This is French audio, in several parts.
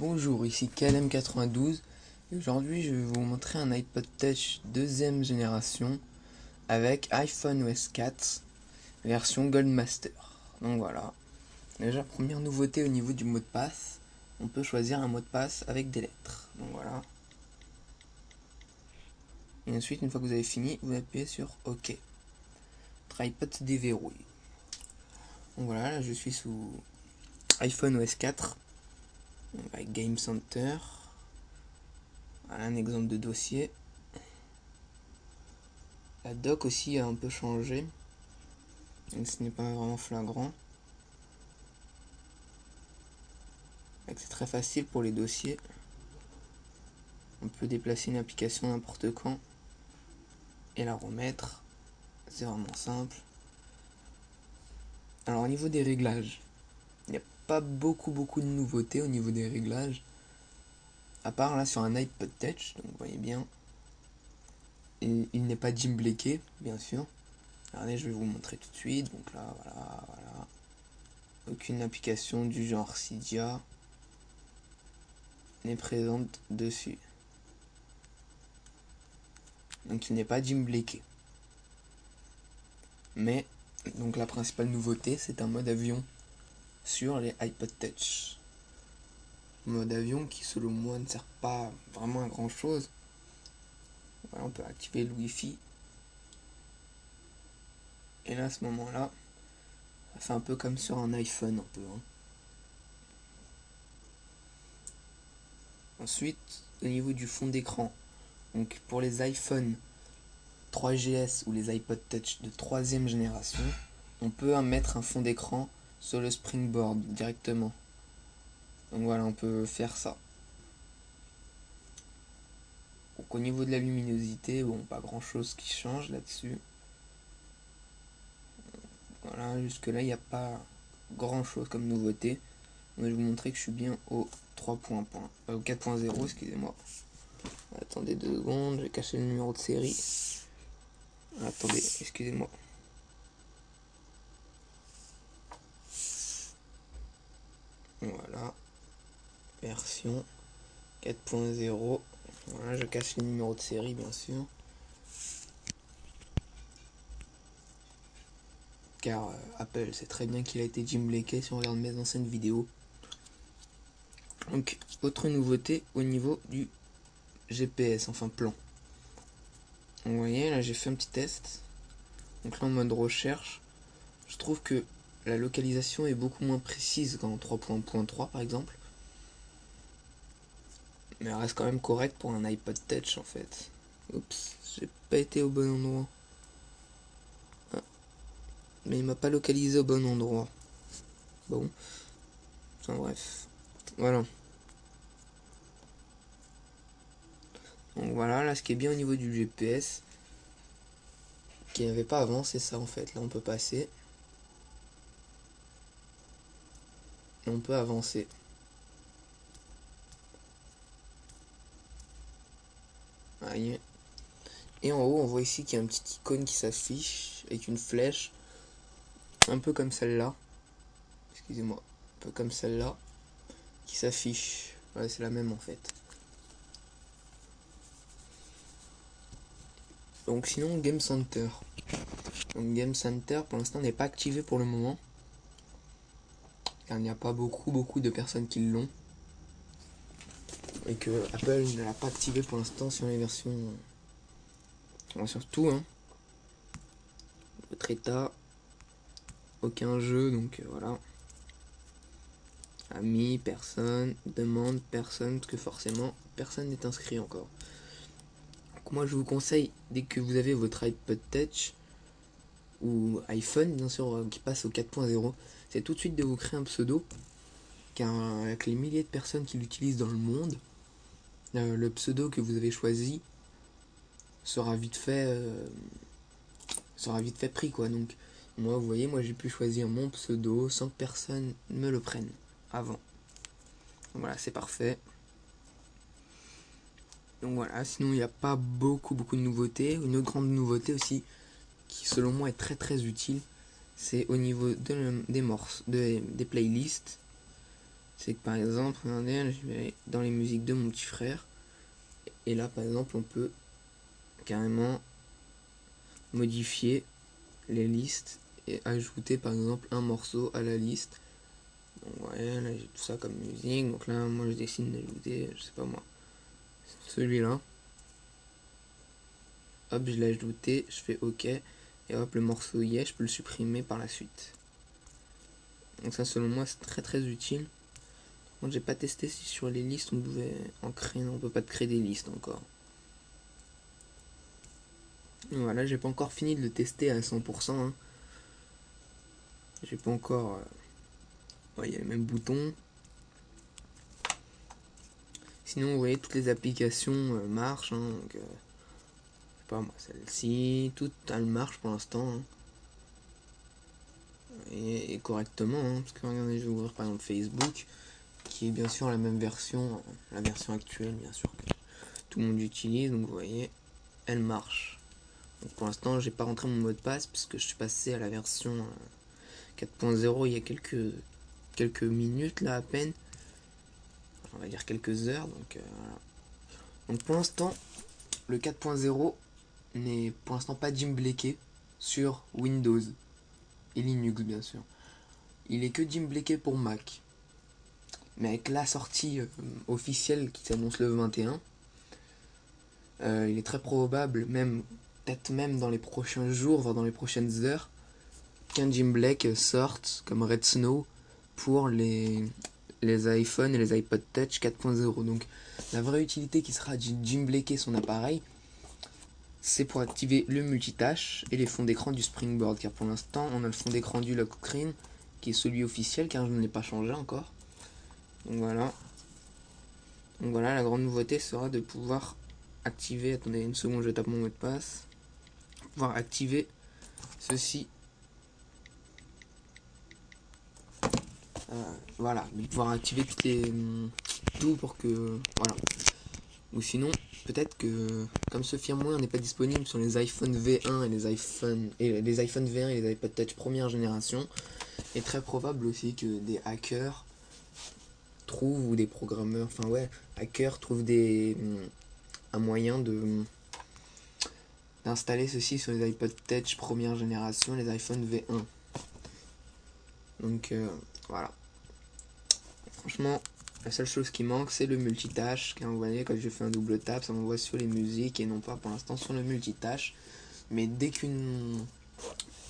Bonjour, ici KLM92 et aujourd'hui je vais vous montrer un iPod Touch deuxième génération avec iPhone OS 4 version Goldmaster. Donc voilà, déjà première nouveauté au niveau du mot de passe, on peut choisir un mot de passe avec des lettres. Donc voilà. Et ensuite une fois que vous avez fini, vous appuyez sur OK. Votre iPod se déverrouille. Donc voilà, là je suis sous iPhone OS 4 avec Game Center. Voilà un exemple de dossier. La doc aussi a un peu changé, donc ce n'est pas vraiment flagrant. C'est très facile pour les dossiers. On peut déplacer une application n'importe quand et la remettre. C'est vraiment simple. Alors au niveau des réglages, il n'y a pas beaucoup de nouveautés au niveau des réglages. À part là sur un iPod Touch, donc vous voyez bien. Et il n'est pas Jim Blaké, bien sûr. Regardez, je vais vous montrer tout de suite. Donc là, voilà. Aucune application du genre Cydia n'est présente dessus. Donc il n'est pas Jim Blaké. Mais donc la principale nouveauté, c'est un mode avion sur les iPod Touch. Mode avion qui selon moi ne sert pas vraiment à grand chose. Voilà, on peut activer le Wi-Fi. Et là à ce moment là, ça fait un peu comme sur un iPhone un peu. Ensuite, au niveau du fond d'écran, donc pour les iPhone 3GS ou les iPod Touch de 3ème génération, on peut mettre un fond d'écran sur le Springboard directement. Donc voilà, on peut faire ça. Donc au niveau de la luminosité, bon, pas grand chose qui change là-dessus. Voilà, jusque là il n'y a pas grand chose comme nouveauté. Donc, je vais vous montrer que je suis bien au 4.0, excusez-moi. Attendez 2 secondes, je vais cacher le numéro de série. Attendez, excusez-moi. Voilà, version 4.0. Voilà, je cache le numéro de série bien sûr. Car Apple sait très bien qu'il a été Jim Blaké si on regarde mes anciennes vidéos. Donc, autre nouveauté au niveau du GPS, enfin plan. Vous voyez, là j'ai fait un petit test. Donc là en mode recherche, je trouve que la localisation est beaucoup moins précise qu'en 3.3 par exemple. Mais elle reste quand même correcte pour un iPod Touch en fait. Oups, j'ai pas été au bon endroit. Ah. Mais il m'a pas localisé au bon endroit. Bon. Enfin bref. Voilà. Donc voilà, là ce qui est bien au niveau du GPS, qu'il n'y avait pas avant, c'est ça en fait. Là on peut passer. Et on peut avancer. Et en haut on voit ici qu'il y a une petite icône qui s'affiche avec une flèche. Un peu comme celle-là. Excusez-moi. Un peu comme celle-là. Qui s'affiche. Ouais, c'est la même en fait. Donc sinon Game Center. Donc Game Center pour l'instant n'est pas activé pour le moment. Car il n'y a pas beaucoup de personnes qui l'ont. Et que Apple ne l'a pas activé pour l'instant sur les versions. Surtout votre état. Aucun jeu, donc voilà. Amis, personne, demande, personne, parce que forcément personne n'est inscrit encore. Donc moi je vous conseille, dès que vous avez votre iPod Touch ou iPhone bien sûr qui passe au 4.0, c'est tout de suite de vous créer un pseudo, car avec les milliers de personnes qui l'utilisent dans le monde, le pseudo que vous avez choisi sera vite fait pris quoi. Donc moi vous voyez, moi j'ai pu choisir mon pseudo sans que personne me le prenne avant. Donc voilà, c'est parfait. Donc voilà, sinon il n'y a pas beaucoup de nouveautés. Une autre grande nouveauté aussi, qui selon moi est très utile, c'est au niveau des morses, des playlists. c'est que par exemple, regardez, je vais dans les musiques de mon petit frère. Et là, par exemple, on peut carrément modifier les listes et ajouter par exemple un morceau à la liste. Donc ouais, là j'ai tout ça comme musique. Donc là, moi je décide d'ajouter, je sais pas moi, celui-là. Hop, je l'ai ajouté, je fais OK. Et hop, le morceau y est, je peux le supprimer par la suite. Donc ça, selon moi, c'est très très utile. Moi, j'ai pas testé si sur les listes on pouvait en créer. Non, on peut pas créer des listes encore. Voilà, j'ai pas encore fini de le tester à 100%. Hein. J'ai pas encore... il y a les mêmes boutons. Sinon, vous voyez, toutes les applications marchent. Hein, donc, je sais pas moi, celle-ci, toutes elles marchent pour l'instant. Hein. Et correctement. Hein, parce que regardez, je vais ouvrir par exemple Facebook, qui est bien sûr la même version, la version actuelle, bien sûr, que tout le monde utilise. Donc, vous voyez, elle marche. Donc, pour l'instant, j'ai pas rentré mon mot de passe, puisque je suis passé à la version 4.0 il y a quelques minutes là à peine. On va dire quelques heures. Donc, voilà. Donc pour l'instant, le 4.0 n'est pour l'instant pas gimblaké sur Windows et Linux bien sûr. Il est que gimblaké pour Mac. Mais avec la sortie officielle qui s'annonce le 21, il est très probable, peut-être même dans les prochains jours, voire dans les prochaines heures, qu'un gimblack sorte comme Red Snow pour les iPhones et les iPod Touch 4.0. Donc la vraie utilité qui sera de gimblaker son appareil, c'est pour activer le multitâche et les fonds d'écran du Springboard, car pour l'instant on a le fond d'écran du lock screen qui est celui officiel, car je ne l'ai pas changé encore. Donc voilà, la grande nouveauté sera de pouvoir activer, attendez une seconde, je tape mon mot de passe, pouvoir activer ceci. Voilà, de pouvoir activer tout pour que, voilà. Ou sinon, peut-être que comme ce firmware n'est pas disponible sur les iPhone V1 et les iPhone V1 et les iPod Touch première génération, il est très probable aussi que des hackers trouvent, ou des programmeurs, enfin ouais, hackers trouvent un moyen d'installer ceci sur les iPod Touch première génération, les iPhone V1. Donc voilà. Franchement, la seule chose qui manque, c'est le multitâche. Car vous voyez, quand je fais un double tap, ça m'envoie sur les musiques et non pas pour l'instant sur le multitâche. Mais dès qu'une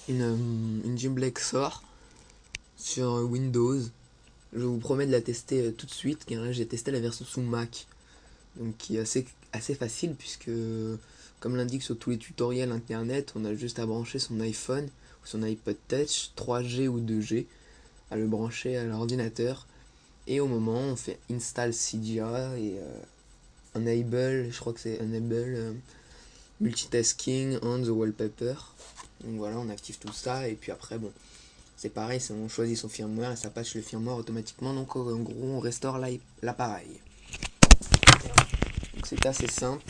gimblack sort sur Windows, je vous promets de la tester tout de suite. Car là, j'ai testé la version sous Mac. Donc qui est assez facile puisque, comme l'indique sur tous les tutoriels internet, on a juste à brancher son iPhone ou son iPod Touch 3G ou 2G, à le brancher à l'ordinateur. Et au moment, on fait install CGI et enable, je crois que c'est enable multitasking on the wallpaper. Donc voilà, on active tout ça et puis après, bon, c'est pareil, on choisit son firmware et ça patch le firmware automatiquement. Donc en gros, on restaure l'appareil. Donc c'est assez simple.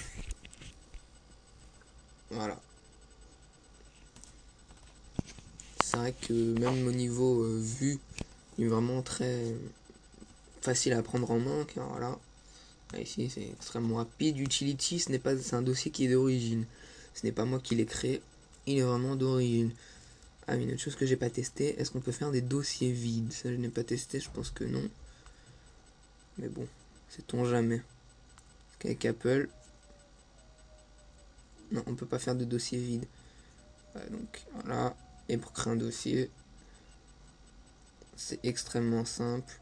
Voilà. C'est vrai que même au niveau vue, il est vraiment très facile à prendre en main, car voilà. Ici c'est extrêmement rapide. Utility, c'est un dossier qui est d'origine. Ce n'est pas moi qui l'ai créé, il est vraiment d'origine. Ah, une autre chose que j'ai pas testé, est-ce qu'on peut faire des dossiers vides? Ça je n'ai pas testé, je pense que non. Mais bon, sait-on jamais. Avec Apple, non, on peut pas faire de dossier vide. Donc voilà, et pour créer un dossier, c'est extrêmement simple.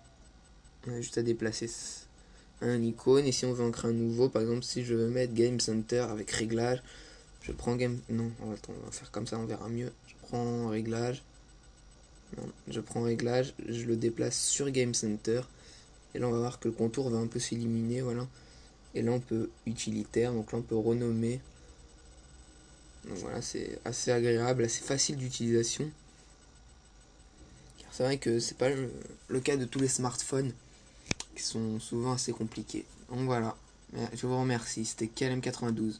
On a juste à déplacer un icône, et si on veut en créer un nouveau, par exemple si je veux mettre Game Center avec réglage, je prends non, attends, on va faire comme ça, on verra mieux. Je prends réglage, je le déplace sur Game Center, et là on va voir que le contour va un peu s'éliminer, voilà. Et là on peut utilitaire, donc là on peut renommer. Donc voilà, c'est assez agréable, assez facile d'utilisation. C'est vrai que c'est pas le cas de tous les smartphones qui sont souvent assez compliqués. Donc voilà, je vous remercie, c'était KLM92.